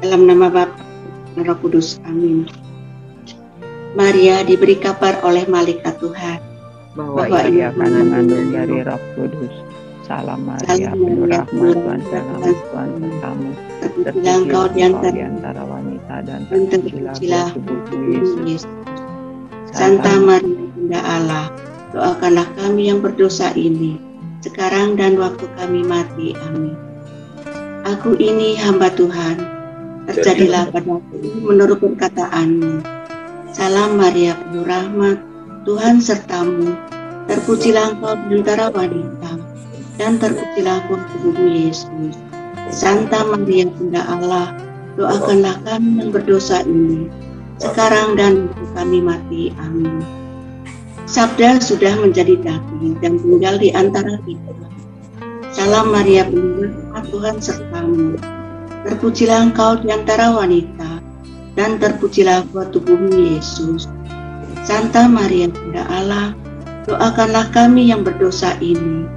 Dalam nama Bapa dan Roh Kudus, amin. Maria diberi kabar oleh malaikat Tuhan bahwa ia akan mengandung dari Roh Kudus. Salam Maria, penuh rahmat, Tuhan sertamu. Terpujilah engkau di antara wanita dan terpujilah tubuhmu Yesus. Santa Maria Bunda Allah, doakanlah kami yang berdosa ini, sekarang dan waktu kami mati. Amin. Aku ini hamba Tuhan, terjadilah padaku menurut perkataanmu. Salam Maria, penuh rahmat, Tuhan sertamu. Terpujilah engkau di antara wanita, dan terpujilah buah tubuhmu Yesus. Santa Maria Bunda Allah, doakanlah kami yang berdosa ini, sekarang dan waktu kami mati. Amin. Sabda sudah menjadi daging dan tinggal di antara kita. Salam Maria, penuh rahmat, Tuhan sertamu. Terpujilah engkau di antara wanita, dan terpujilah buah tubuhmu Yesus. Santa Maria Bunda Allah, doakanlah kami yang berdosa ini,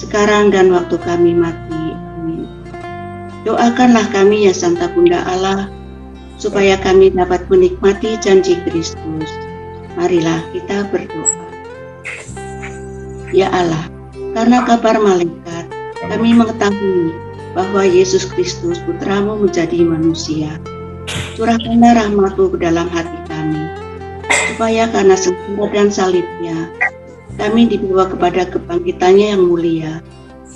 sekarang dan waktu kami mati. Amin. Doakanlah kami ya Santa Bunda Allah, supaya kami dapat menikmati janji Kristus. Marilah kita berdoa. Ya Allah, karena kabar malaikat, kami mengetahui bahwa Yesus Kristus Putramu menjadi manusia. Curahkanlah rahmat-Mu ke dalam hati kami, supaya karena sempurna dan salibnya, kami dibawa kepada kebangkitannya yang mulia,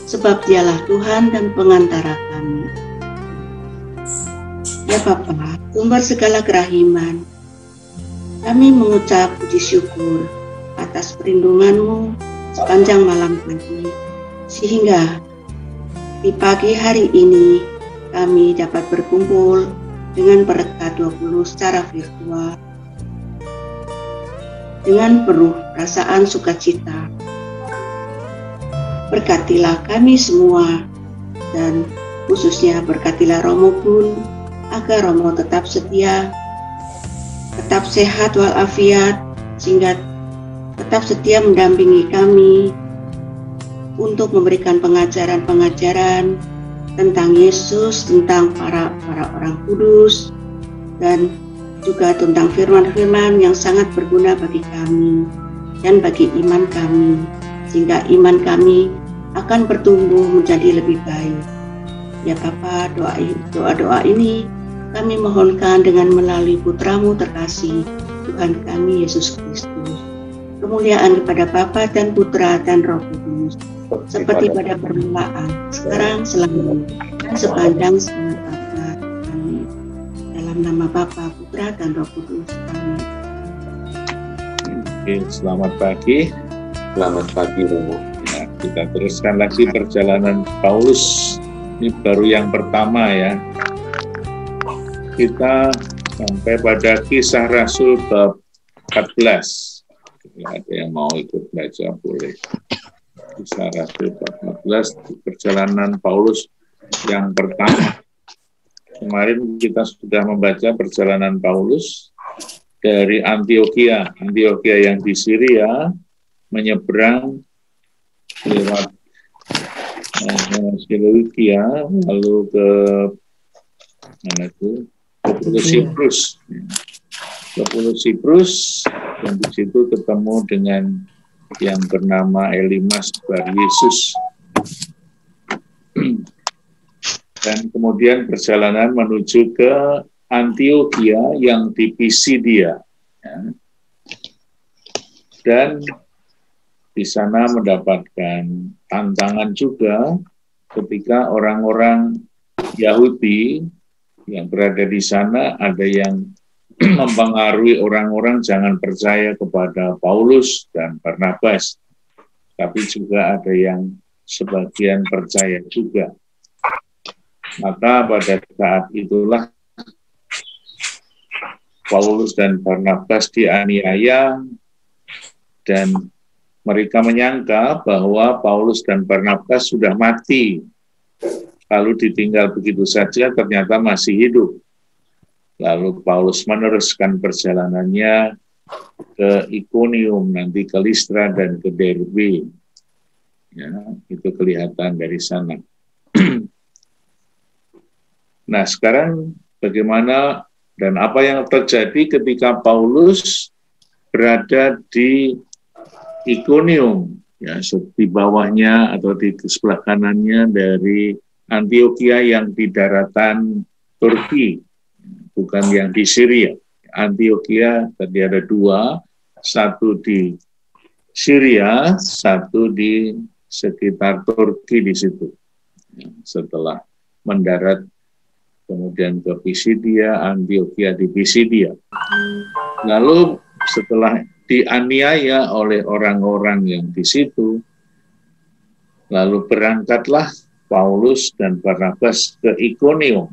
sebab Dialah Tuhan dan pengantara kami. Ya Bapa, sumber segala kerahiman, kami mengucap puji syukur atas perlindungan-Mu sepanjang malam tadi, sehingga di pagi hari ini kami dapat berkumpul dengan Perekat 20 secara virtual dengan penuh perasaan sukacita. Berkatilah kami semua, dan khususnya berkatilah Romo pun, agar Romo tetap setia, tetap sehat walafiat, sehingga tetap setia mendampingi kami untuk memberikan pengajaran-pengajaran tentang Yesus, tentang para orang kudus, dan juga tentang firman-firman yang sangat berguna bagi kami dan bagi iman kami, sehingga iman kami akan bertumbuh menjadi lebih baik. Ya Bapa, doa-doa ini kami mohonkan dengan melalui Putramu terkasih, Tuhan kami Yesus Kristus. Kemuliaan kepada Bapa dan Putra dan Roh Kudus, seperti pada permulaan, sekarang, selamanya, dan sepanjang segala abad. Amin. Dalam nama Bapa, Putra, dan Roh Kudus. Amin. Oke, selamat pagi. Selamat pagi, Romo. Ya, kita teruskan lagi perjalanan Paulus. Ini baru yang pertama ya. Kita sampai pada Kisah Rasul bab 14. Ya, ada yang mau ikut baca boleh. Kisah Rasul bab 14, perjalanan Paulus yang pertama. Kemarin kita sudah membaca perjalanan Paulus dari Antiokhia yang di Syria, menyeberang lewat Seleukia, lalu ke mana itu? Ke Pulau Siprus. Ke Pulau Siprus, dan di situ ketemu dengan yang bernama Elimas Bar Yesus. Dan kemudian perjalanan menuju ke Antiokhia yang di Pisidia. Ya. Dan di sana mendapatkan tantangan juga ketika orang-orang Yahudi yang berada di sana, ada yang mempengaruhi orang-orang jangan percaya kepada Paulus dan Barnabas, tapi juga ada yang sebagian percaya juga. Maka pada saat itulah Paulus dan Barnabas dianiaya, dan mereka menyangka bahwa Paulus dan Barnabas sudah mati, lalu ditinggal begitu saja, ternyata masih hidup. Lalu Paulus meneruskan perjalanannya ke Ikonium, nanti ke Listra dan ke Derbe. Ya, itu kelihatan dari sana. Nah, sekarang bagaimana dan apa yang terjadi ketika Paulus berada di Ikonium, ya, di bawahnya atau di sebelah kanannya dari Antiokhia yang di daratan Turki, bukan yang di Syria. Antiokhia tadi ada dua, satu di Syria, satu di sekitar Turki di situ. Setelah mendarat kemudian ke Pisidia, Antiokhia di Pisidia. Lalu setelah dianiaya oleh orang-orang yang di situ, lalu berangkatlah Paulus dan Barnabas ke Ikonium.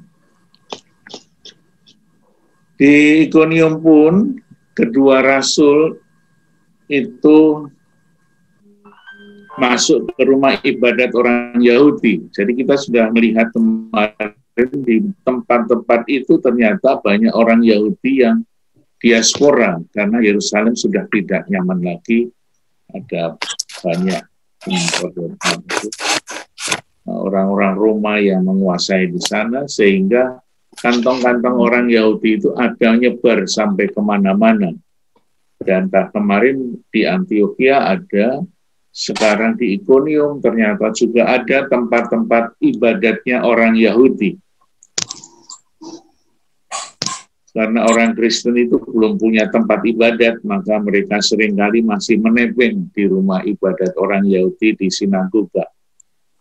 Di Ikonium pun kedua rasul itu masuk ke rumah ibadat orang Yahudi. Jadi kita sudah melihat kemarin di tempat-tempat itu ternyata banyak orang Yahudi yang diaspora, karena Yerusalem sudah tidak nyaman lagi, ada banyak orang-orang Roma yang menguasai di sana, sehingga kantong-kantong orang Yahudi itu ada nyebar sampai kemana-mana. Dan kemarin di Antiokhia ada, sekarang di Ikonium ternyata juga ada tempat-tempat ibadatnya orang Yahudi. Karena orang Kristen itu belum punya tempat ibadat, maka mereka seringkali masih menebeng di rumah ibadat orang Yahudi di sinagoga.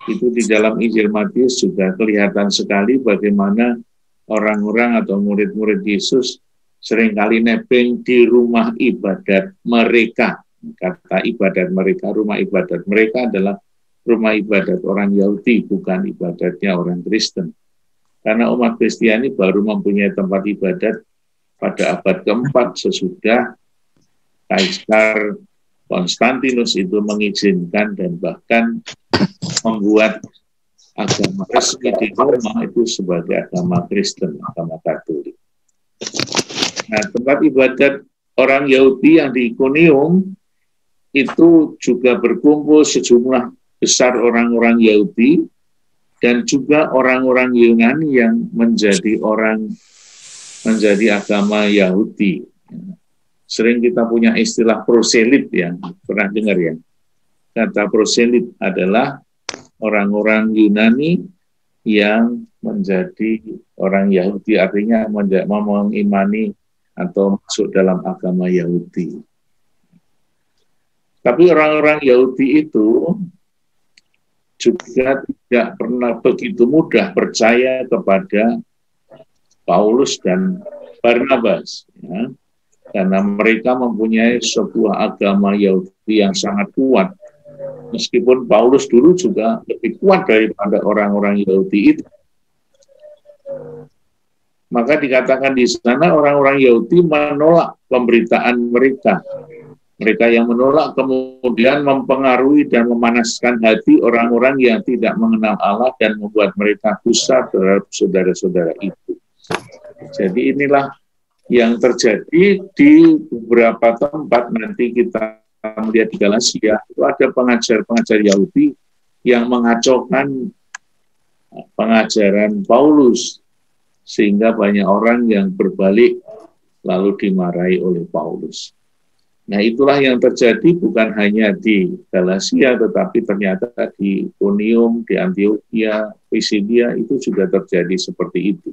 Itu di dalam Injil Matius juga kelihatan sekali bagaimana orang-orang atau murid-murid Yesus seringkali nebeng di rumah ibadat mereka. Kata ibadat mereka, rumah ibadat mereka adalah rumah ibadat orang Yahudi, bukan ibadatnya orang Kristen. Karena umat Kristiani baru mempunyai tempat ibadat pada abad keempat sesudah Kaisar Konstantinus itu mengizinkan dan bahkan membuat agama resmi di Roma itu sebagai agama Kristen, agama Katolik. Nah, tempat ibadat orang Yahudi yang di Ikonium itu juga berkumpul sejumlah besar orang-orang Yahudi dan juga orang-orang Yunani yang menjadi agama Yahudi. Sering kita punya istilah proselit, ya, pernah dengar ya? Kata proselit adalah orang-orang Yunani yang menjadi orang Yahudi, artinya mengimani atau masuk dalam agama Yahudi. Tapi orang-orang Yahudi itu juga tidak pernah begitu mudah percaya kepada Paulus dan Barnabas, ya, karena mereka mempunyai sebuah agama Yahudi yang sangat kuat. Meskipun Paulus dulu juga lebih kuat daripada orang-orang Yahudi itu. Maka dikatakan di sana orang-orang Yahudi menolak pemberitaan mereka. Mereka yang menolak kemudian mempengaruhi dan memanaskan hati orang-orang yang tidak mengenal Allah dan membuat mereka gusar terhadap saudara-saudara itu. Jadi inilah yang terjadi di beberapa tempat. Nanti kita melihat di Galatia, itu ada pengajar-pengajar Yahudi yang mengacaukan pengajaran Paulus, sehingga banyak orang yang berbalik lalu dimarahi oleh Paulus. Nah, itulah yang terjadi bukan hanya di Galatia, tetapi ternyata di Ikonium, di Antiokhia, Pisidia itu juga terjadi seperti itu.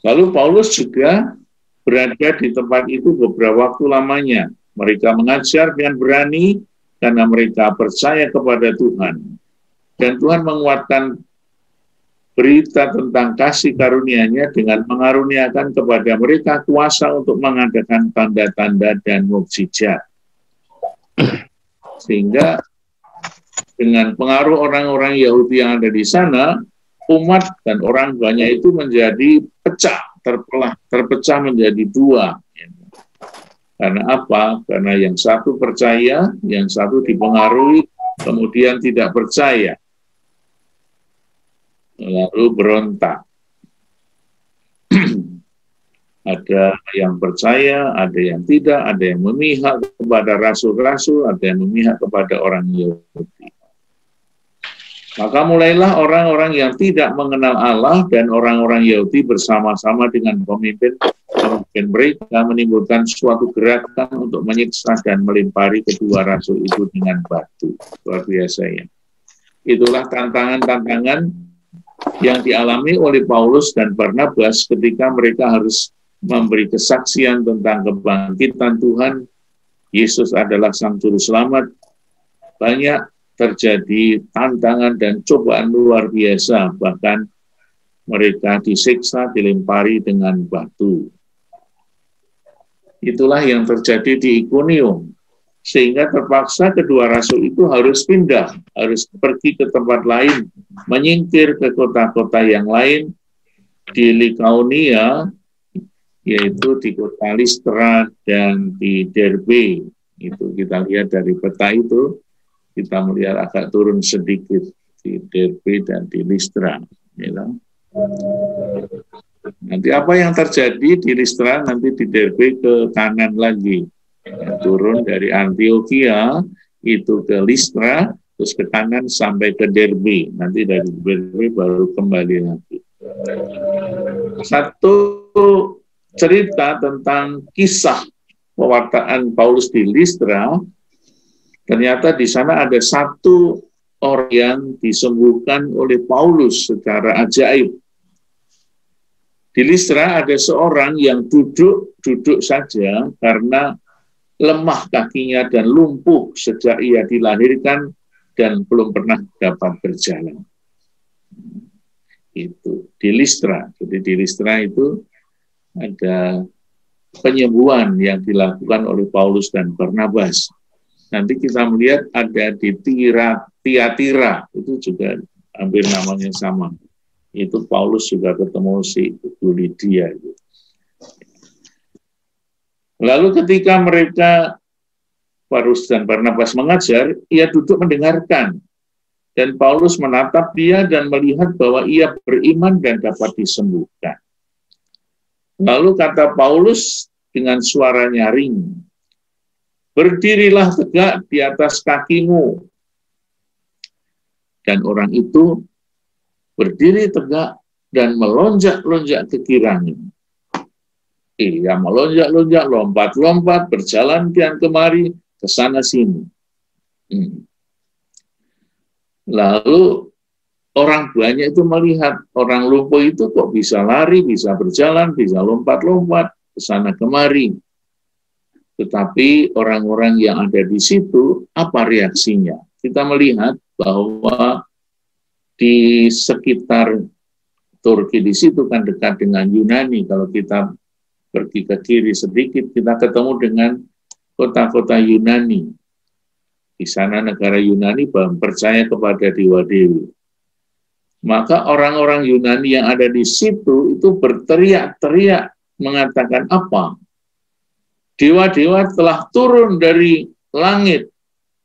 Lalu Paulus juga berada di tempat itu beberapa waktu lamanya. Mereka mengajar dengan berani karena mereka percaya kepada Tuhan. Dan Tuhan menguatkan berita tentang kasih karunia-Nya dengan mengaruniakan kepada mereka kuasa untuk mengadakan tanda-tanda dan mukjizat. Sehingga dengan pengaruh orang-orang Yahudi yang ada di sana, umat dan orang banyak itu menjadi terpecah menjadi dua. Karena apa? Karena yang satu percaya, yang satu dipengaruhi, kemudian tidak percaya, lalu berontak. Ada yang percaya, ada yang tidak, ada yang memihak kepada rasul-rasul, ada yang memihak kepada orang Yahudi. Maka mulailah orang-orang yang tidak mengenal Allah dan orang-orang Yahudi bersama-sama dengan pemimpin mereka menimbulkan suatu gerakan untuk menyiksa dan melempari kedua rasul itu dengan batu. Luar biasa ya. Itulah tantangan-tantangan yang dialami oleh Paulus dan Barnabas ketika mereka harus memberi kesaksian tentang kebangkitan Tuhan. Yesus adalah Sang Juru Selamat. Banyak terjadi tantangan dan cobaan luar biasa, bahkan mereka disiksa, dilempari dengan batu. Itulah yang terjadi di Ikonium, sehingga terpaksa kedua rasul itu harus pindah, harus pergi ke tempat lain, menyingkir ke kota-kota yang lain di Likaonia, yaitu di kota Listra dan di Derbe. Itu kita lihat dari peta itu. Kita melihat agak turun sedikit di Derbe dan di Listra. Ya. Nanti apa yang terjadi di Listra, nanti di Derbe ke kanan lagi. Ya, turun dari Antioquia, itu ke Listra, terus ke kanan sampai ke Derbe. Nanti dari Derbe baru kembali lagi. Satu cerita tentang kisah pewartaan Paulus di Listra. Ternyata di sana ada satu orang yang disembuhkan oleh Paulus secara ajaib. Di Listra ada seorang yang duduk saja karena lemah kakinya dan lumpuh sejak ia dilahirkan dan belum pernah dapat berjalan. Itu di Listra. Jadi di Listra itu ada penyembuhan yang dilakukan oleh Paulus dan Barnabas. Nanti kita melihat ada di Tiatira, itu juga hampir namanya sama. Itu Paulus juga ketemu si Ibu Lydia. Lalu ketika mereka, Paulus dan Barnabas mengajar, ia duduk mendengarkan. Dan Paulus menatap dia dan melihat bahwa ia beriman dan dapat disembuhkan. Lalu kata Paulus dengan suara nyaring, "Berdirilah tegak di atas kakimu." Dan orang itu berdiri tegak dan melonjak-lonjak ke kiranya. Ia melonjak-lonjak, lompat-lompat, berjalan kian kemari, ke sana sini. Lalu orang banyak itu melihat orang lumpuh itu kok bisa lari, bisa berjalan, bisa lompat-lompat, ke sana kemari. Tetapi orang-orang yang ada di situ, apa reaksinya? Kita melihat bahwa di sekitar Turki di situ kan dekat dengan Yunani. Kalau kita pergi ke kiri sedikit, kita ketemu dengan kota-kota Yunani. Di sana negara Yunani percaya kepada dewa-dewi. Maka orang-orang Yunani yang ada di situ itu berteriak-teriak mengatakan apa? Dewa-dewa telah turun dari langit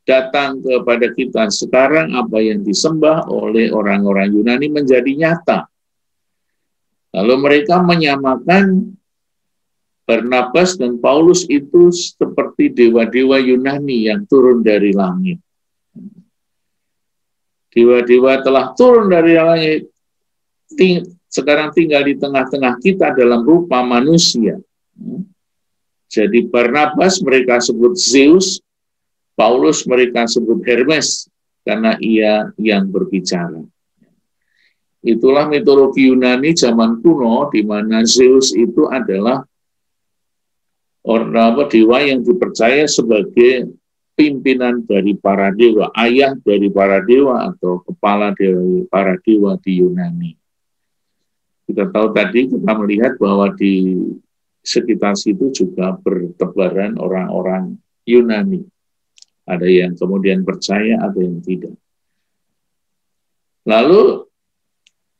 datang kepada kita. Sekarang apa yang disembah oleh orang-orang Yunani menjadi nyata. Lalu mereka menyamakan Barnabas dan Paulus itu seperti dewa-dewa Yunani yang turun dari langit. Dewa-dewa telah turun dari langit, sekarang tinggal di tengah-tengah kita dalam rupa manusia. Jadi Barnabas mereka sebut Zeus, Paulus mereka sebut Hermes, karena ia yang berbicara. Itulah mitologi Yunani zaman kuno, di mana Zeus itu adalah dewa yang dipercaya sebagai pimpinan dari para dewa, ayah dari para dewa, atau kepala dari para dewa di Yunani. Kita tahu tadi, kita melihat bahwa di sekitar situ juga bertebaran orang-orang Yunani. Ada yang kemudian percaya, ada yang tidak. Lalu,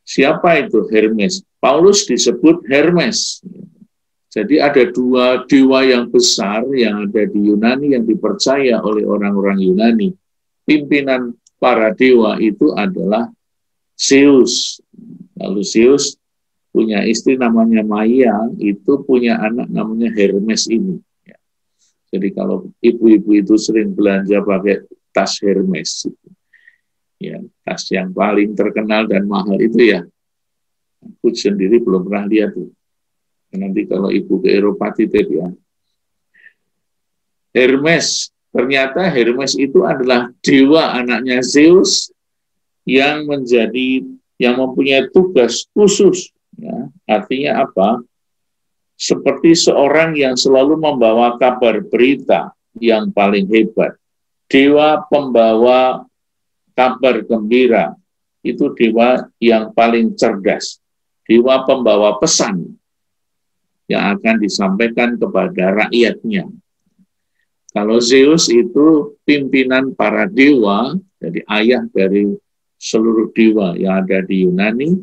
siapa itu Hermes? Paulus disebut Hermes. Jadi ada dua dewa yang besar yang ada di Yunani yang dipercaya oleh orang-orang Yunani. Pimpinan para dewa itu adalah Zeus. Lalu Zeus punya istri namanya Maia, itu punya anak namanya Hermes ini. Jadi kalau ibu-ibu itu sering belanja pakai tas Hermes. Ya, tas yang paling terkenal dan mahal itu ya. Aku sendiri belum pernah lihat tuh. Nanti kalau ibu ke Eropa titip ya. Hermes, ternyata Hermes itu adalah dewa anaknya Zeus yang mempunyai tugas khusus. Ya. Artinya apa? Seperti seorang yang selalu membawa kabar berita yang paling hebat. Dewa pembawa kabar gembira, itu dewa yang paling cerdas. Dewa pembawa pesan yang akan disampaikan kepada rakyatnya. Kalau Zeus itu pimpinan para dewa, jadi ayah dari seluruh dewa yang ada di Yunani,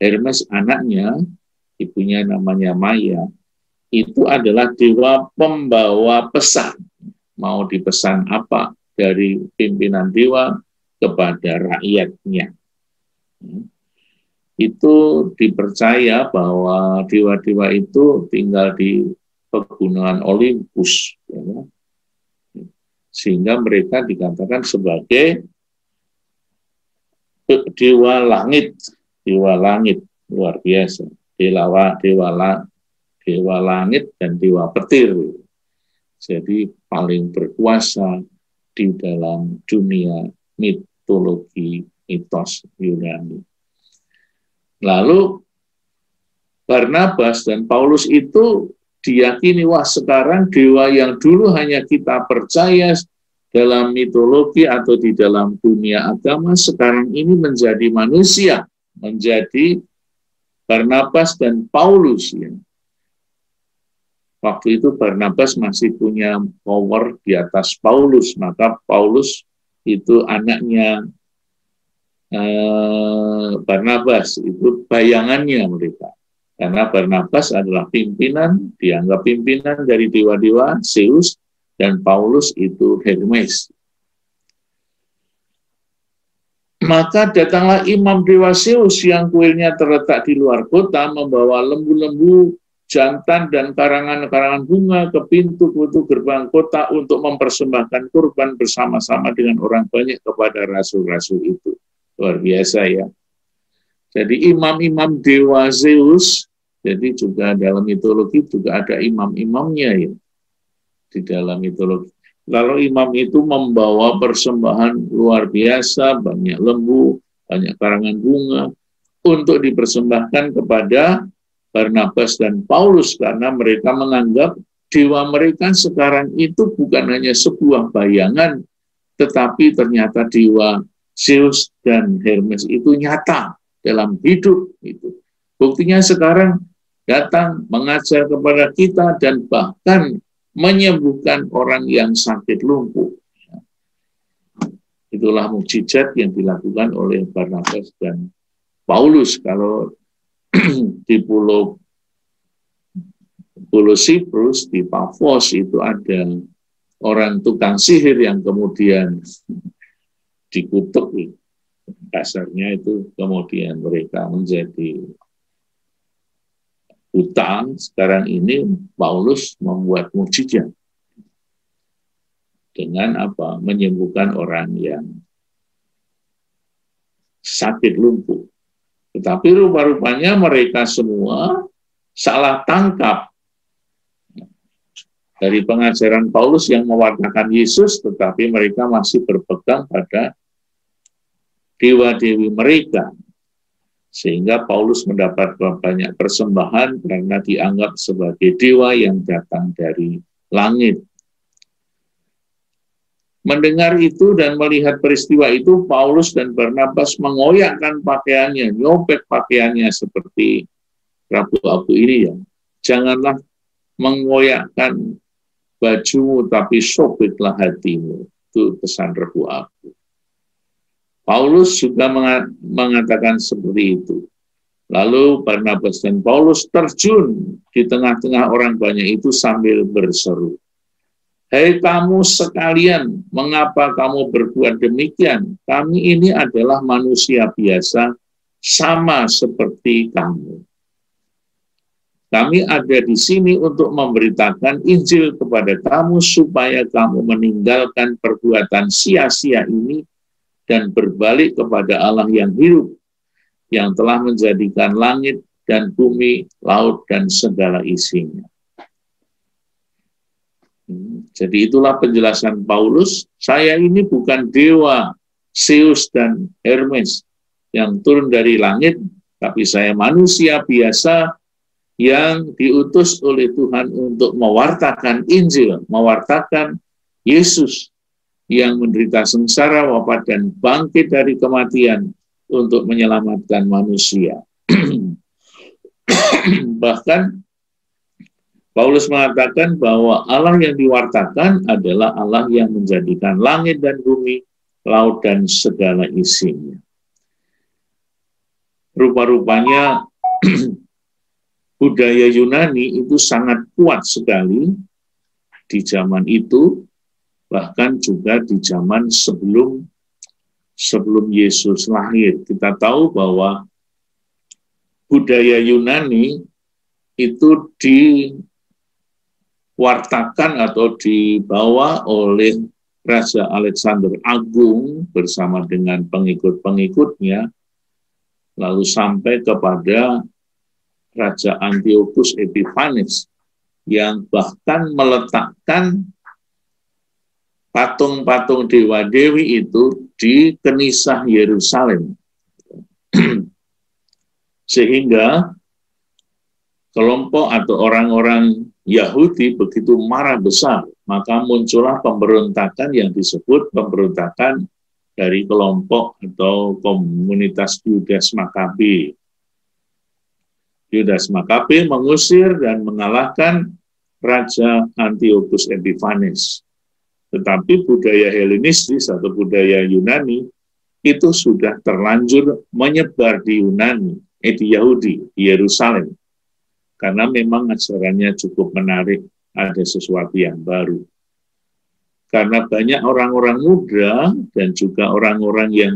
Hermes anaknya, ibunya namanya Maya, itu adalah dewa pembawa pesan. Mau dipesan apa dari pimpinan dewa kepada rakyatnya. Itu dipercaya bahwa dewa-dewa itu tinggal di pegunungan Olympus. Ya. Sehingga mereka dikatakan sebagai dewa langit. Dewa langit, luar biasa. Dewa langit dan dewa petir. Jadi paling berkuasa di dalam dunia mitologi mitos Yunani. Lalu Barnabas dan Paulus itu diyakini, wah sekarang dewa yang dulu hanya kita percaya dalam mitologi atau di dalam dunia agama, sekarang ini menjadi manusia, menjadi Barnabas dan Paulus. Ya. Waktu itu Barnabas masih punya power di atas Paulus, maka Paulus itu anaknya Barnabas, itu bayangannya mereka. Karena Barnabas adalah pimpinan, dianggap pimpinan dari dewa-dewa Zeus, dan Paulus itu Hermes. Maka datanglah imam dewa Zeus yang kuilnya terletak di luar kota, membawa lembu-lembu jantan dan karangan-karangan bunga ke pintu-pintu gerbang kota untuk mempersembahkan kurban bersama-sama dengan orang banyak kepada rasul-rasul itu. Luar biasa ya. Jadi imam-imam dewa Zeus, jadi juga dalam mitologi juga ada imam-imamnya ya. Di dalam mitologi. Lalu imam itu membawa persembahan luar biasa, banyak lembu, banyak karangan bunga, untuk dipersembahkan kepada Barnabas dan Paulus, karena mereka menganggap dewa mereka sekarang itu bukan hanya sebuah bayangan, tetapi ternyata dewa Zeus dan Hermes itu nyata dalam hidup. Itu buktinya sekarang datang mengajar kepada kita dan bahkan menyembuhkan orang yang sakit lumpuh. Itulah mukjizat yang dilakukan oleh Barnabas dan Paulus. Kalau di pulau Siprus, di Pafos itu ada orang tukang sihir yang kemudian dikutuk. Dasarnya itu kemudian mereka menjadi hutang. Sekarang ini Paulus membuat mukjizat dengan apa? Menyembuhkan orang yang sakit lumpuh. Tetapi rupa-rupanya mereka semua salah tangkap dari pengajaran Paulus yang mewartakan Yesus, tetapi mereka masih berpegang pada dewa-dewi mereka. Sehingga Paulus mendapat banyak persembahan karena dianggap sebagai dewa yang datang dari langit. Mendengar itu dan melihat peristiwa itu, Paulus dan Barnabas mengoyakkan pakaiannya, nyopek pakaiannya seperti Rabu-Abu ini ya. Janganlah mengoyakkan bajumu, tapi sobeklah hatimu. Itu pesan Rabu-Abu. Paulus juga mengatakan seperti itu. Lalu Barnabas dan Paulus terjun di tengah-tengah orang banyak itu sambil berseru, "Hei kamu sekalian, mengapa kamu berbuat demikian? Kami ini adalah manusia biasa, sama seperti kamu. Kami ada di sini untuk memberitakan Injil kepada kamu, supaya kamu meninggalkan perbuatan sia-sia ini dan berbalik kepada Allah yang hidup, yang telah menjadikan langit dan bumi, laut, dan segala isinya. Jadi itulah penjelasan Paulus, saya ini bukan dewa Zeus dan Hermes yang turun dari langit, tapi saya manusia biasa yang diutus oleh Tuhan untuk mewartakan Injil, mewartakan Yesus yang menderita sengsara, wafat, dan bangkit dari kematian untuk menyelamatkan manusia. Bahkan Paulus mengatakan bahwa Allah yang diwartakan adalah Allah yang menjadikan langit dan bumi, laut, dan segala isinya. Rupa-rupanya budaya Yunani itu sangat kuat sekali di zaman itu, bahkan juga di zaman sebelum Yesus lahir. Kita tahu bahwa budaya Yunani itu diwartakan atau dibawa oleh Raja Alexander Agung bersama dengan pengikut-pengikutnya, lalu sampai kepada Raja Antiochus Epiphanes yang bahkan meletakkan patung-patung dewa-dewi itu di Kenisah Yerusalem. Sehingga kelompok atau orang-orang Yahudi begitu marah besar, maka muncullah pemberontakan yang disebut pemberontakan dari kelompok atau komunitas Yudas Makabe. Yudas Makabe mengusir dan mengalahkan Raja Antiochus Epiphanes. Tetapi budaya Helenistis atau budaya Yunani itu sudah terlanjur menyebar di Yunani, di Yahudi, di Yerusalem. Karena memang ajarannya cukup menarik, ada sesuatu yang baru. Karena banyak orang-orang muda dan juga orang-orang yang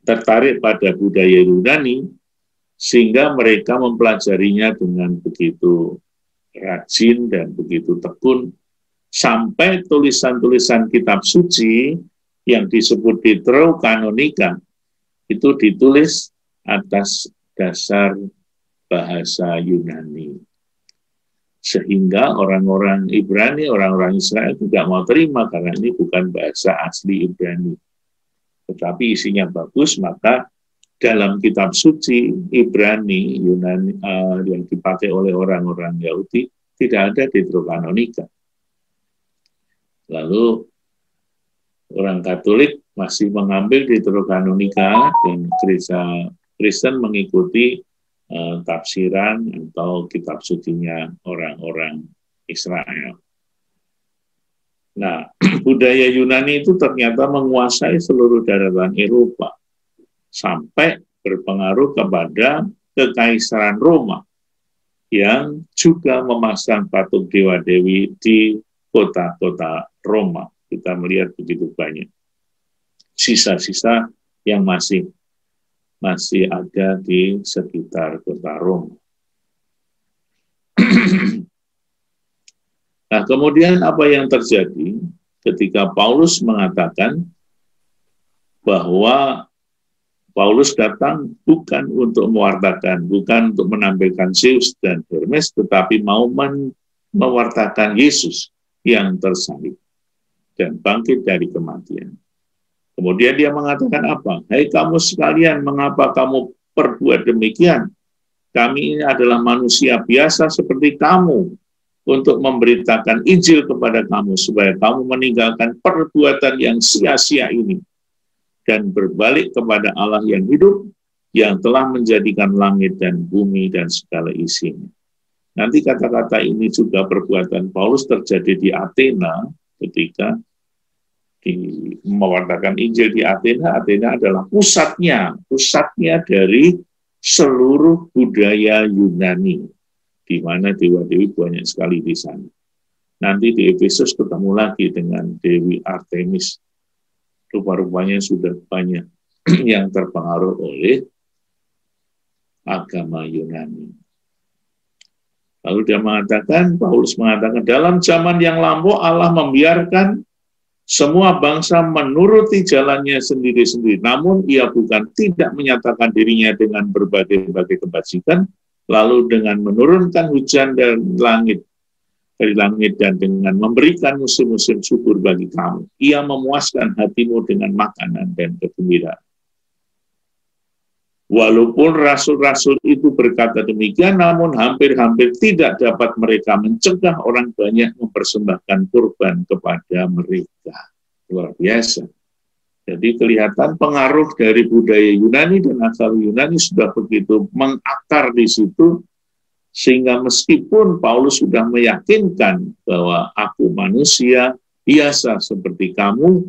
tertarik pada budaya Yunani, sehingga mereka mempelajarinya dengan begitu rajin dan begitu tekun, sampai tulisan-tulisan kitab suci yang disebut Deuterokanonika itu ditulis atas dasar bahasa Yunani. Sehingga orang-orang Ibrani, orang-orang Israel tidak mau terima karena ini bukan bahasa asli Ibrani. Tetapi isinya bagus, maka dalam kitab suci Ibrani, Yunani yang dipakai oleh orang-orang Yahudi tidak ada Deuterokanonika. Lalu orang Katolik masih mengambil Deuterokanonika dan Kristen mengikuti tafsiran atau kitab sucinya orang-orang Israel. Nah, budaya Yunani itu ternyata menguasai seluruh daratan Eropa sampai berpengaruh kepada Kekaisaran Roma yang juga memasang patung dewa-dewi di kota-kota Roma. Kita melihat begitu banyak sisa-sisa yang masih ada di sekitar kota Roma. Nah, kemudian apa yang terjadi ketika Paulus mengatakan bahwa Paulus datang bukan untuk mewartakan, bukan untuk menampilkan Zeus dan Hermes, tetapi mau mewartakan Yesus yang tersalib dan bangkit dari kematian. Kemudian dia mengatakan apa? Hai kamu sekalian, mengapa kamu perbuat demikian? Kami ini adalah manusia biasa seperti kamu untuk memberitakan Injil kepada kamu supaya kamu meninggalkan perbuatan yang sia-sia ini dan berbalik kepada Allah yang hidup yang telah menjadikan langit dan bumi dan segala isinya. Nanti kata-kata ini juga perbuatan Paulus terjadi di Athena ketika mewartakan Injil di Athena. Athena adalah pusatnya dari seluruh budaya Yunani, di mana dewa-dewi banyak sekali di sana. Nanti di Efesus ketemu lagi dengan Dewi Artemis. Rupa-rupanya sudah banyak yang terpengaruh oleh agama Yunani. Lalu dia mengatakan, Paulus mengatakan, dalam zaman yang lampau Allah membiarkan Semua bangsa menuruti jalannya sendiri-sendiri, namun ia bukan tidak menyatakan dirinya dengan berbagai-bagai kebajikan, lalu dengan menurunkan hujan dari langit dan dengan memberikan musim-musim subur bagi kamu. Ia memuaskan hatimu dengan makanan dan kegembiraan. Walaupun rasul-rasul itu berkata demikian, namun hampir-hampir tidak dapat mereka mencegah orang banyak mempersembahkan kurban kepada mereka. Luar biasa. Jadi kelihatan pengaruh dari budaya Yunani dan asal Yunani sudah begitu mengakar di situ, sehingga meskipun Paulus sudah meyakinkan bahwa aku manusia biasa seperti kamu,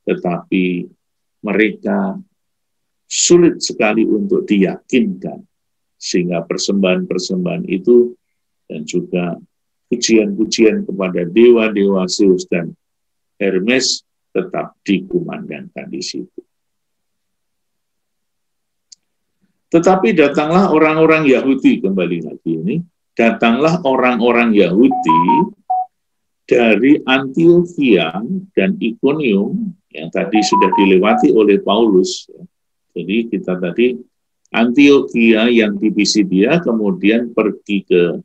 tetapi mereka sulit sekali untuk diyakinkan, sehingga persembahan-persembahan itu dan juga pujian-pujian kepada dewa-dewa Zeus dan Hermes tetap dikumandangkan di situ. Tetapi datanglah orang-orang Yahudi, kembali lagi ini, datanglah orang-orang Yahudi dari Antiokhia dan Ikonium yang tadi sudah dilewati oleh Paulus. Jadi kita tadi Antiokhia yang di Pisidia, kemudian pergi ke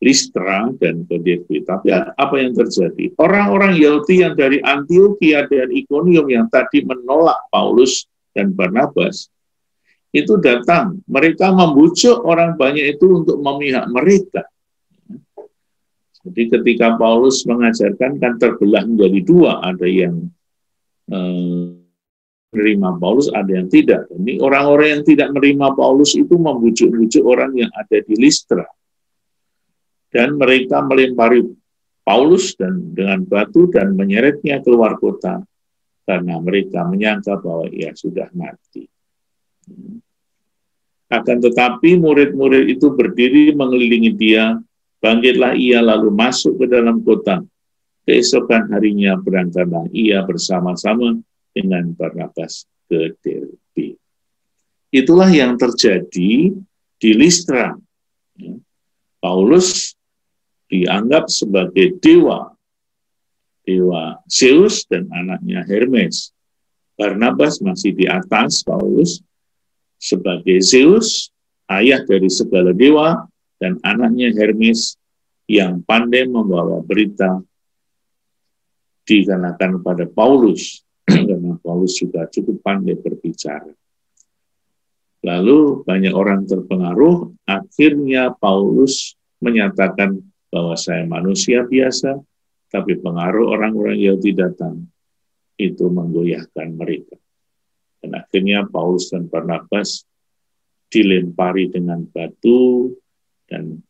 Listra dan ke Derbe. Tapi apa yang terjadi? Orang-orang Yahudi yang dari Antiokhia dan Ikonium yang tadi menolak Paulus dan Barnabas, itu datang. Mereka membujuk orang banyak itu untuk memihak mereka. Jadi ketika Paulus mengajarkan kan terbelah menjadi dua, ada yang menerima Paulus, ada yang tidak. Ini orang-orang yang tidak menerima Paulus itu membujuk-bujuk orang yang ada di Listra. Dan mereka melempari Paulus dan dengan batu dan menyeretnya keluar kota karena mereka menyangka bahwa ia sudah mati. Akan tetapi murid-murid itu berdiri mengelilingi dia, bangkitlah ia lalu masuk ke dalam kota. Keesokan harinya berangkatlah ia bersama-sama dengan Barnabas ke Derbe. Itulah yang terjadi di Listra. Paulus dianggap sebagai dewa Zeus dan anaknya Hermes. Barnabas masih di atas Paulus sebagai Zeus, ayah dari segala dewa, dan anaknya Hermes yang pandai membawa berita dikenakan pada Paulus, karena Paulus juga cukup pandai berbicara. Lalu banyak orang terpengaruh, akhirnya Paulus menyatakan bahwa saya manusia biasa, tapi pengaruh orang-orang Yahudi datang, itu menggoyahkan mereka. Dan akhirnya Paulus dan Barnabas dilempari dengan batu dan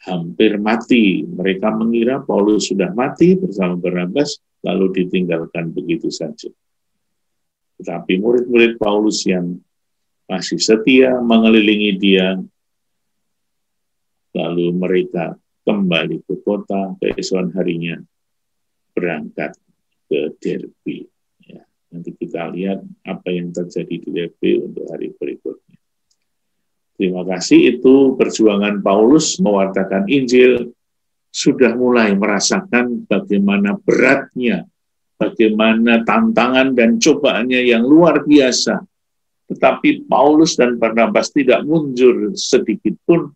hampir mati. Mereka mengira Paulus sudah mati bersama Barnabas, lalu ditinggalkan begitu saja. Tetapi murid-murid Paulus yang masih setia mengelilingi dia, lalu mereka kembali ke kota, keesokan harinya berangkat ke Derbe. Ya, nanti kita lihat apa yang terjadi di Derbe untuk hari berikutnya. Terima kasih, itu perjuangan Paulus mewartakan Injil, sudah mulai merasakan bagaimana beratnya, bagaimana tantangan dan cobaannya yang luar biasa. Tetapi Paulus dan Barnabas tidak mundur sedikit pun.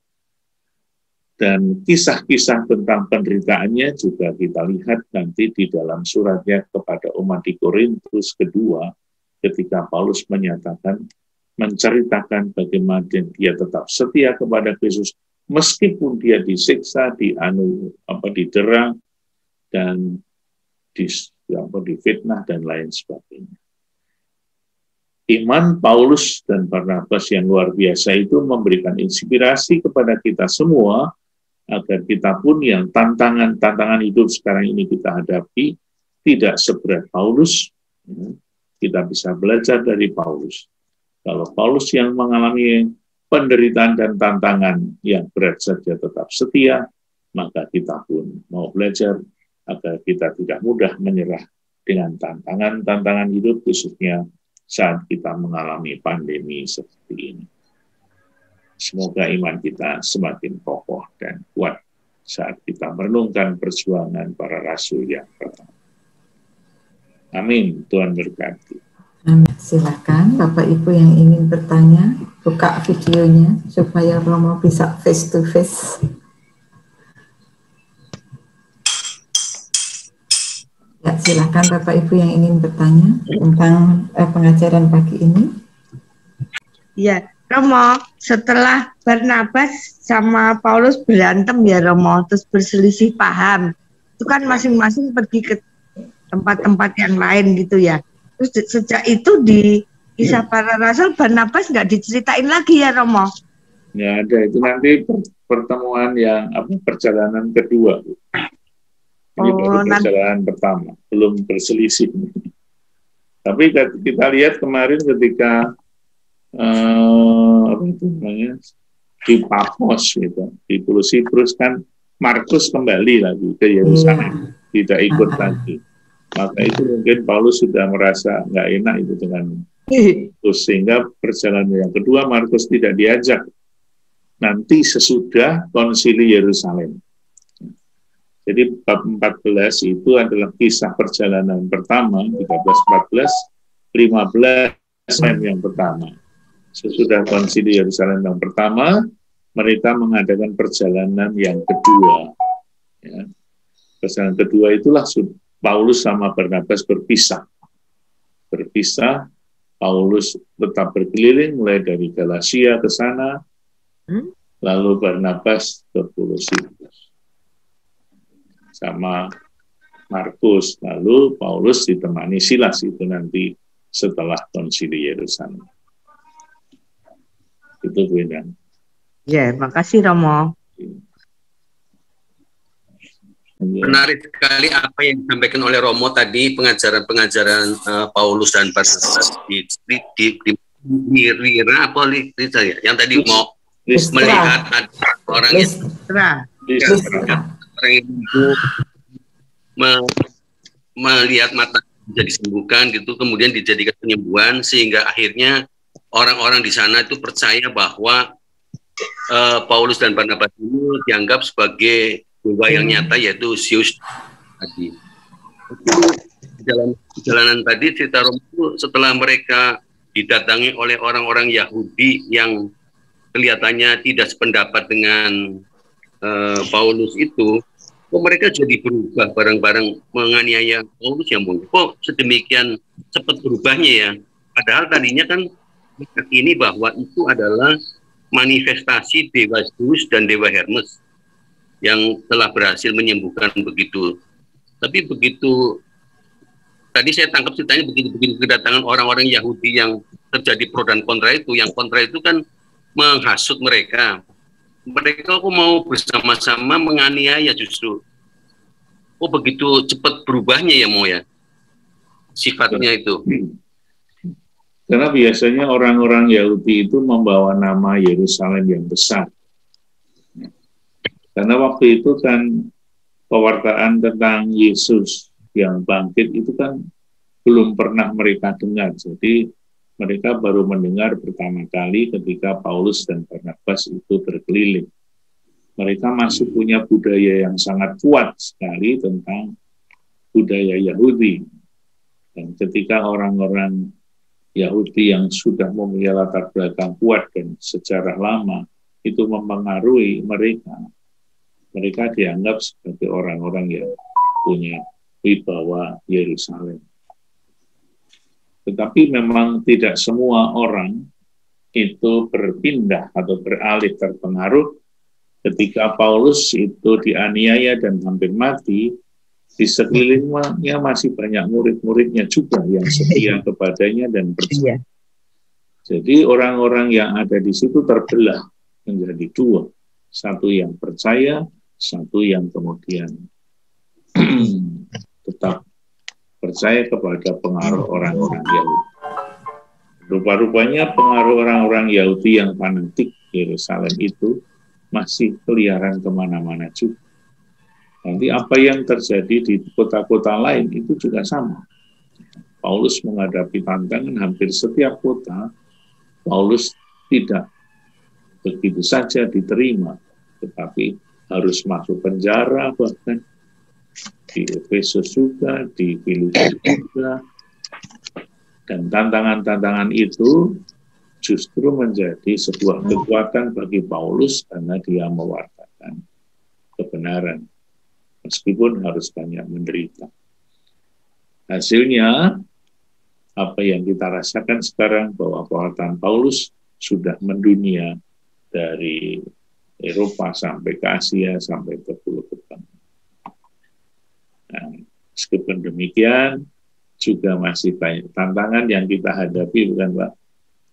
Dan kisah-kisah tentang penderitaannya juga kita lihat nanti di dalam suratnya kepada umat di Korintus kedua, ketika Paulus menceritakan bagaimana dia tetap setia kepada Kristus, meskipun dia disiksa, didera, dan difitnah dan lain sebagainya. Iman Paulus dan Barnabas yang luar biasa itu memberikan inspirasi kepada kita semua, agar kita pun yang tantangan hidup sekarang ini kita hadapi tidak seberat Paulus. Kita bisa belajar dari Paulus. Kalau Paulus yang mengalami penderitaan dan tantangan yang berat saja tetap setia, maka kita pun mau belajar agar kita tidak mudah menyerah dengan tantangan-tantangan hidup, khususnya saat kita mengalami pandemi seperti ini. Semoga iman kita semakin kokoh dan kuat saat kita merenungkan perjuangan para rasul yang pertama. Amin. Tuhan berkati. Silakan Bapak Ibu yang ingin bertanya, buka videonya supaya Romo bisa face to face. Ya, silakan Bapak Ibu yang ingin bertanya tentang pengajaran pagi ini. Ya, Romo, setelah Barnabas sama Paulus berantem ya Romo, terus berselisih paham, itu kan masing-masing pergi ke tempat-tempat yang lain gitu ya. Terus sejak itu di Kisah Para Rasul Barnabas nggak diceritain lagi ya Romo? Ya ada, itu nanti pertemuan yang perjalanan kedua. Ini baru perjalanan pertama, belum berselisih. Tapi kita lihat kemarin ketika di Pafos gitu, di Pulau Siprus kan Markus kembali lagi ke Yerusalem, tidak ikut lagi. Maka itu mungkin Paulus sudah merasa nggak enak itu dengan Markus, sehingga perjalanan yang kedua Markus tidak diajak. Nanti sesudah konsili Yerusalem. Jadi bab 14 itu adalah kisah perjalanan pertama, 13-14, 15 yang pertama. Sesudah konsili Yerusalem yang pertama, mereka mengadakan perjalanan yang kedua. Ya. Perjalanan kedua itulah Paulus sama Barnabas berpisah. Paulus tetap berkeliling mulai dari Galatia ke sana, lalu Barnabas ke Pulau Siprus sama Markus, lalu Paulus ditemani Silas itu nanti setelah konsili Yerusalem. Itu Bu Endang. Ya, makasih Romo. Menarik sekali apa yang disampaikan oleh Romo tadi, pengajaran Paulus dan Barnabas di Rira apa Lisa ya, yang tadi mau melihat ada orang yang itu melihat mata bisa disembuhkan gitu, kemudian dijadikan penyembuhan, sehingga akhirnya orang-orang di sana itu percaya bahwa Paulus dan Barnabas ini dianggap sebagai dewa yang nyata, yaitu Zeus tadi. Dalam perjalanan tadi cerita Romo, setelah mereka didatangi oleh orang-orang Yahudi yang kelihatannya tidak sependapat dengan Paulus itu, kok mereka jadi berubah bareng-bareng menganiaya Paulus yang mungkin kok sedemikian cepat berubahnya ya. Padahal tadinya kan ini bahwa itu adalah manifestasi Dewa Zeus dan Dewa Hermes yang telah berhasil menyembuhkan begitu. Tapi begitu tadi saya tangkap ceritanya begitu kedatangan orang-orang Yahudi yang terjadi pro dan kontra itu, yang kontra itu kan menghasut mereka. Mereka kok mau bersama-sama menganiaya justru. Oh begitu cepat berubahnya ya Mo ya sifatnya itu. Karena biasanya orang-orang Yahudi itu membawa nama Yerusalem yang besar. Karena waktu itu kan pewartaan tentang Yesus yang bangkit itu kan belum pernah mereka dengar. Jadi mereka baru mendengar pertama kali ketika Paulus dan Barnabas itu berkeliling. Mereka masih punya budaya yang sangat kuat sekali tentang budaya Yahudi. Dan ketika orang-orang Yahudi yang sudah memiliki latar belakang kuat dan sejarah lama itu mempengaruhi mereka, mereka dianggap sebagai orang-orang yang punya wibawa Yerusalem. Tetapi memang tidak semua orang itu berpindah atau beralih terpengaruh ketika Paulus itu dianiaya dan hampir mati. Di sekelilingnya masih banyak murid-muridnya juga yang setia kepadanya dan percaya. Jadi orang-orang yang ada di situ terbelah menjadi dua. Satu yang percaya, satu yang kemudian tetap percaya kepada pengaruh orang-orang Yahudi. Rupa-rupanya pengaruh orang-orang Yahudi yang fanatik Yerusalem itu masih keliaran kemana-mana juga. Nanti apa yang terjadi di kota-kota lain itu juga sama. Paulus menghadapi tantangan hampir setiap kota. Paulus tidak begitu saja diterima, tetapi harus masuk penjara, bahkan di Efesus juga, di Filipi juga. Dan tantangan-tantangan itu justru menjadi sebuah kekuatan bagi Paulus karena dia mewartakan kebenaran, meskipun harus banyak menderita. Hasilnya, apa yang kita rasakan sekarang, bahwa pewartaan Paulus sudah mendunia dari Eropa sampai ke Asia, sampai ke Pulau Gebang. Nah, meskipun demikian, juga masih banyak tantangan yang kita hadapi, bukan Pak?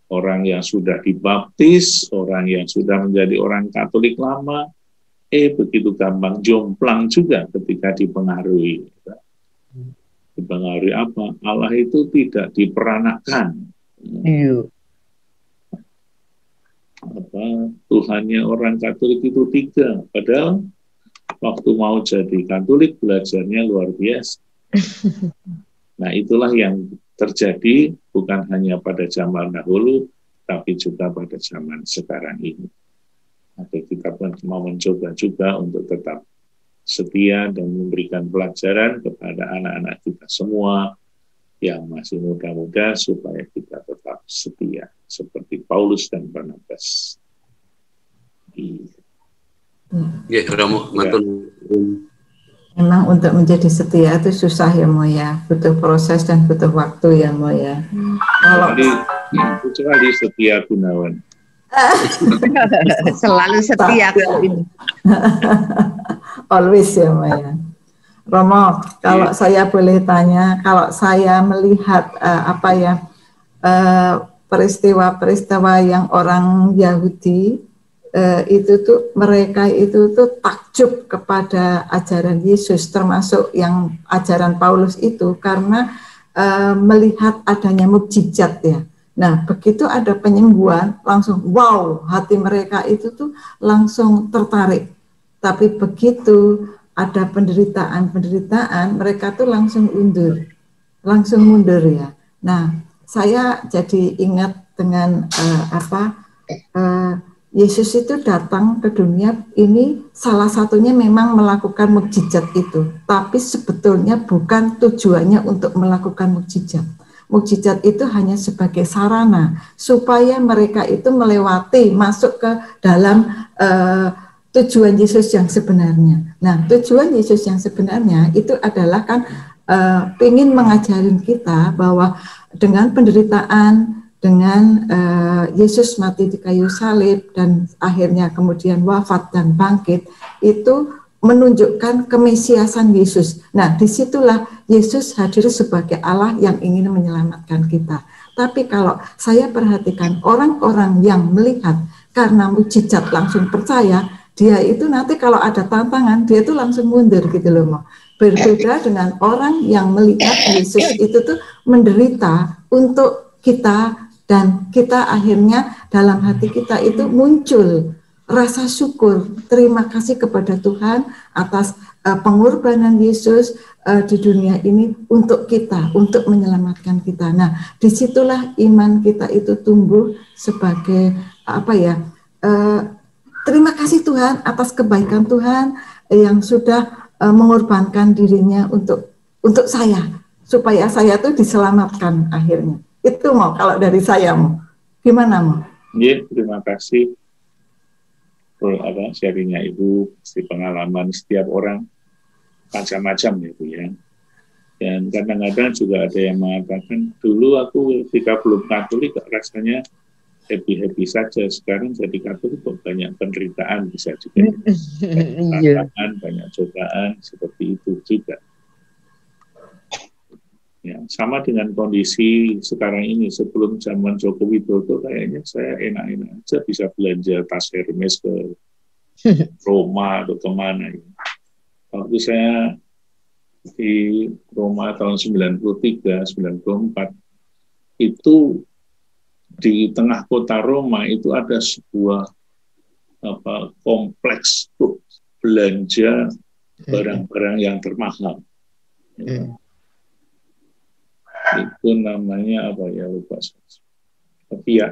Orang yang sudah dibaptis, orang yang sudah menjadi orang Katolik lama, begitu gampang jomplang juga ketika dipengaruhi. Dipengaruhi apa? Allah itu tidak diperanakan. Tuhannya orang Katolik itu 3, padahal waktu mau jadi Katolik belajarnya luar biasa. Nah, itulah yang terjadi bukan hanya pada zaman dahulu, tapi juga pada zaman sekarang ini. Maka kita pun mau mencoba juga untuk tetap setia dan memberikan pelajaran kepada anak-anak kita semua yang masih muda-muda supaya kita tetap setia seperti Paulus dan Barnabas. Ya, Romo, memang untuk menjadi setia itu susah ya Mo ya, butuh proses dan butuh waktu ya Mo ya. Kalau kecuali Setia Gunawan. Selalu setia kalau ini. Always ya Mo ya. Romo, kalau saya boleh tanya, kalau saya melihat peristiwa-peristiwa yang orang Yahudi itu tuh mereka itu tuh takjub kepada ajaran Yesus, termasuk yang ajaran Paulus itu karena melihat adanya mukjizat ya. Nah, begitu ada penyembuhan langsung wow, hati mereka itu tuh langsung tertarik. Tapi begitu ada penderitaan mereka tuh langsung mundur ya. Nah, saya jadi ingat dengan Yesus itu datang ke dunia ini salah satunya memang melakukan mukjizat itu, tapi sebetulnya bukan tujuannya untuk melakukan mukjizat. Mukjizat itu hanya sebagai sarana supaya mereka itu melewati masuk ke dalam tujuan Yesus yang sebenarnya. Nah, tujuan Yesus yang sebenarnya itu adalah kan ingin mengajarin kita bahwa dengan penderitaan, dengan Yesus mati di kayu salib dan akhirnya kemudian wafat dan bangkit, itu menunjukkan kemesiasan Yesus. Nah, disitulah Yesus hadir sebagai Allah yang ingin menyelamatkan kita. Tapi kalau saya perhatikan orang-orang yang melihat karena mukjizat langsung percaya, dia itu nanti kalau ada tantangan, dia itu langsung mundur gitu loh, Mo. Berbeda dengan orang yang melihat Yesus itu tuh menderita untuk kita, dan kita akhirnya dalam hati kita itu muncul rasa syukur, terima kasih kepada Tuhan atas pengorbanan Yesus di dunia ini untuk kita, untuk menyelamatkan kita. Nah, disitulah iman kita itu tumbuh sebagai terima kasih Tuhan atas kebaikan Tuhan yang sudah mengorbankan dirinya untuk saya, supaya saya tuh diselamatkan akhirnya. Itu Mo, kalau dari saya Mo. Gimana Mo? Iya, terima kasih. Sharingnya Ibu, pengalaman setiap orang macam-macam gitu ya. Dan kadang-kadang juga ada yang mengatakan, dulu aku ketika belum Katolik rasanya happy-happy saja. Sekarang jadi Katolik kok banyak penderitaan, bisa juga tantangan, banyak cobaan, seperti itu juga. Ya, sama dengan kondisi sekarang ini. Sebelum zaman Joko Widodo kayaknya saya enak-enak aja bisa belanja tas Hermes ke Roma atau kemana. Waktu saya di Roma tahun 93-94 itu di tengah kota Roma itu ada sebuah kompleks untuk belanja barang-barang yang termahal. Itu namanya lupa.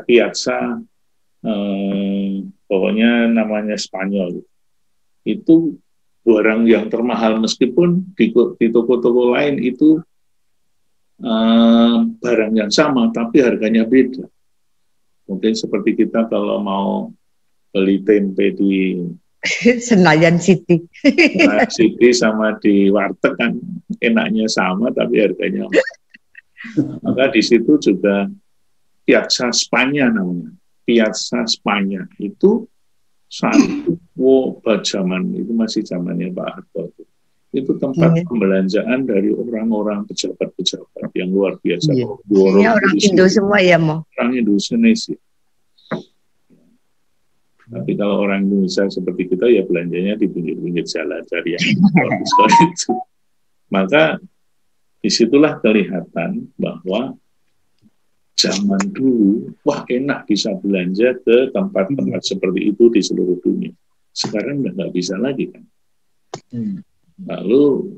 Piazza, pokoknya namanya Spanyol. Itu barang yang termahal, meskipun di toko-toko lain itu barang yang sama tapi harganya beda. Mungkin seperti kita kalau mau beli tempe di Senayan City. Senayan City sama di warteg kan enaknya sama tapi harganya. Maka di situ juga Piazza Spagna namanya. Piazza Spagna itu saat itu zaman itu masih zamannya Pak Harto. Itu tempat pembelanjaan dari orang-orang pejabat-pejabat yang luar biasa. Orang Indo semua ya, Mo. Orang Indonesia. Tapi kalau orang Indonesia seperti kita ya belanjanya di pinggir-pinggir jalan cari yang itu. Maka disitulah kelihatan bahwa zaman dulu, wah enak bisa belanja ke tempat-tempat seperti itu di seluruh dunia. Sekarang udah nggak bisa lagi kan. Lalu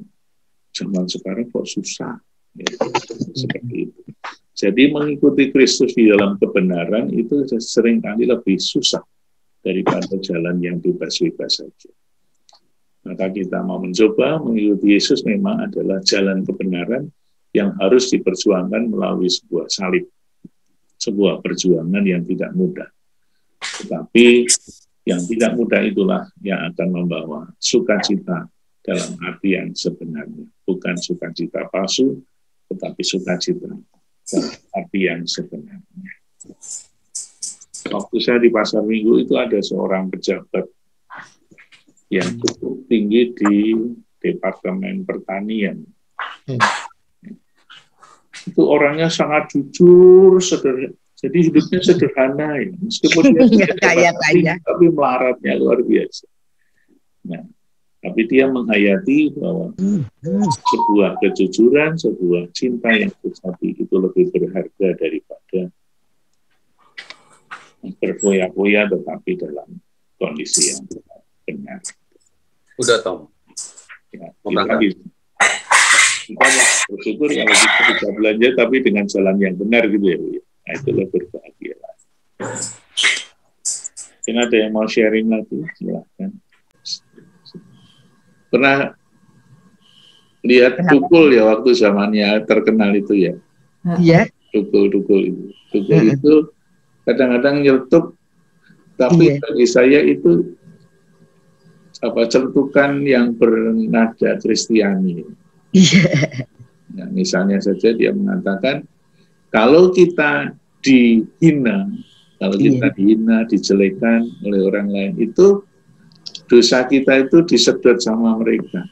zaman sekarang kok susah, ya, seperti itu. Jadi mengikuti Kristus di dalam kebenaran itu seringkali lebih susah daripada jalan yang bebas-bebas saja. Maka kita mau mencoba mengikuti Yesus memang adalah jalan kebenaran yang harus diperjuangkan melalui sebuah salib. Sebuah perjuangan yang tidak mudah. Tetapi yang tidak mudah itulah yang akan membawa sukacita dalam arti yang sebenarnya. Bukan sukacita palsu, tetapi sukacita dalam arti yang sebenarnya. Waktu saya di Pasar Minggu itu ada seorang pejabat yang cukup tinggi di Departemen Pertanian. Itu orangnya sangat jujur, jadi hidupnya sederhana ya. Meskipun dia kaya, tapi melaratnya luar biasa. Nah, tapi dia menghayati bahwa sebuah kejujuran, sebuah cinta yang sejati itu lebih berharga daripada berfoya-foya tetapi dalam kondisi yang benar. Udah Tom. Ya, kita bersyukur kalau kita bisa belanja tapi dengan jalan yang benar gitu ya. Nah, itulah berbahagia. Mungkin ada yang mau sharing lagi, silahkan. Pernah lihat Tukul ya waktu zamannya terkenal itu ya? Iya. Tukul itu. Tukul itu kadang-kadang nyeletuk, tapi bagi saya itu celetukan yang bernada Kristiani. Nah, misalnya saja dia mengatakan, kalau kita dihina, dijelekan oleh orang lain, itu dosa kita itu disedot sama mereka.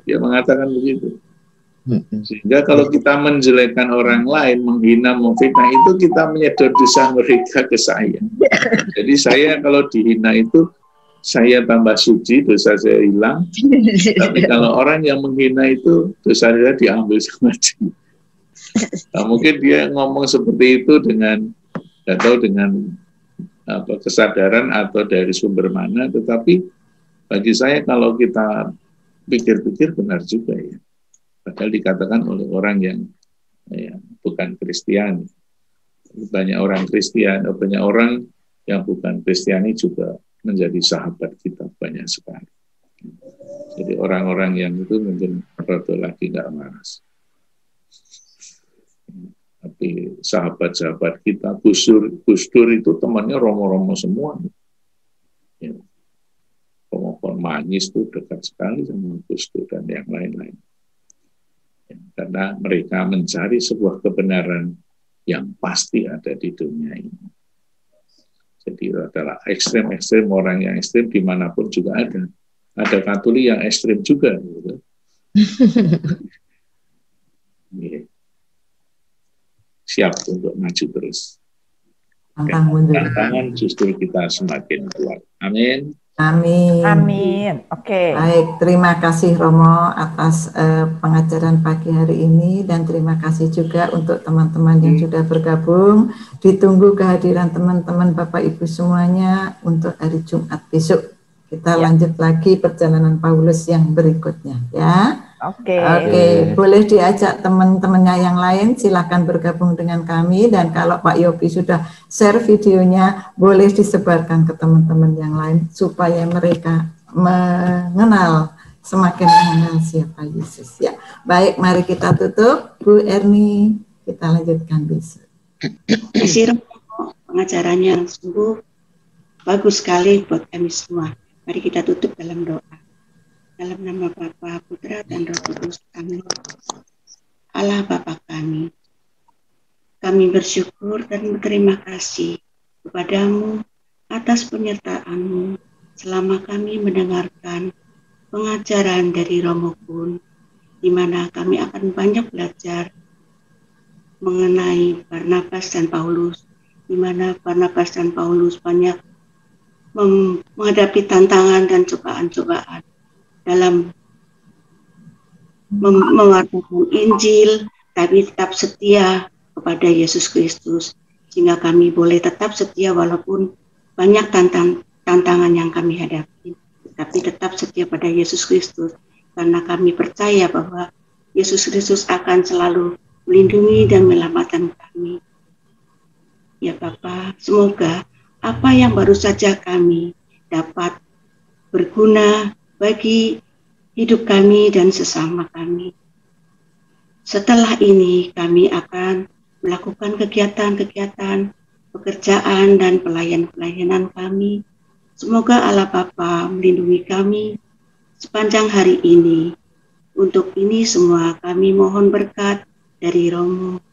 Dia mengatakan begitu. Sehingga kalau kita menjelekkan orang lain, menghina, memfitnah, itu kita menyedot dosa mereka ke saya. Jadi saya kalau dihina itu, saya tambah suci, dosa saya hilang. Tapi kalau orang yang menghina itu, dosa dia diambil sama dia. Nah, mungkin dia ngomong seperti itu dengan, nggak tahu dengan kesadaran atau dari sumber mana, tetapi bagi saya kalau kita pikir-pikir benar juga ya. Padahal dikatakan oleh orang yang bukan Kristiani. Banyak orang Kristiani, banyak orang yang bukan Kristiani juga menjadi sahabat kita banyak sekali. Jadi orang-orang yang itu mungkin rada lagi nggak waras. Tapi sahabat-sahabat kita, Gus Dur itu temannya romo-romo semua. Ya. Romo Manyis itu dekat sekali sama Gus Dur dan yang lain-lain. Ya, karena mereka mencari sebuah kebenaran yang pasti ada di dunia ini. Jadi adalah ekstrem-ekstrem, orang yang ekstrem dimanapun juga ada. Ada Katolik yang ekstrem juga. Gitu. Yeah. Siap untuk maju terus. Tantangan justru kita semakin kuat. Amin. Amin. Amin. Oke. Baik, terima kasih Romo atas pengajaran pagi hari ini dan terima kasih juga untuk teman-teman yang sudah bergabung. Ditunggu kehadiran teman-teman Bapak Ibu semuanya untuk hari Jumat besok. Kita lanjut lagi perjalanan Paulus yang berikutnya ya. Oke. Boleh diajak teman-temannya yang lain, silakan bergabung dengan kami dan kalau Pak Yopi sudah share videonya, boleh disebarkan ke teman-teman yang lain supaya mereka mengenal, semakin mengenal siapa Yesus. Ya, baik, mari kita tutup. Bu Erni, kita lanjutkan besok. Terima kasih Romo, pengajarannya sungguh bagus sekali buat kami semua. Mari kita tutup dalam doa. Dalam nama Bapa, Putra, dan Roh Kudus. Amin. Allah Bapa kami bersyukur dan berterima kasih kepadamu atas penyertaan-Mu selama kami mendengarkan pengajaran dari Romo Kun, di mana kami akan banyak belajar mengenai Barnabas dan Paulus, di mana Barnabas dan Paulus banyak menghadapi tantangan dan cobaan-cobaan dalam mewartakan Injil, tapi tetap setia kepada Yesus Kristus, sehingga kami boleh tetap setia walaupun banyak tantangan yang kami hadapi, tapi tetap setia pada Yesus Kristus, karena kami percaya bahwa Yesus Kristus akan selalu melindungi dan menyelamatkan kami. Ya Bapa, semoga apa yang baru saja kami dapat berguna bagi hidup kami dan sesama kami. Setelah ini kami akan melakukan kegiatan-kegiatan, pekerjaan dan pelayanan kami. Semoga Allah Bapa melindungi kami sepanjang hari ini. Untuk ini semua kami mohon berkat dari Romo.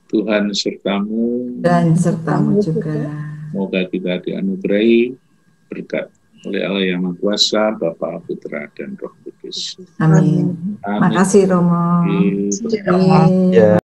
Tuhan sertamu Dan sertamu juga. Semoga kita dianugerahi berkat oleh Allah yang Maha Kuasa, Bapa, Putra, dan Roh Kudus. Amin. Terima kasih Romo. Amin.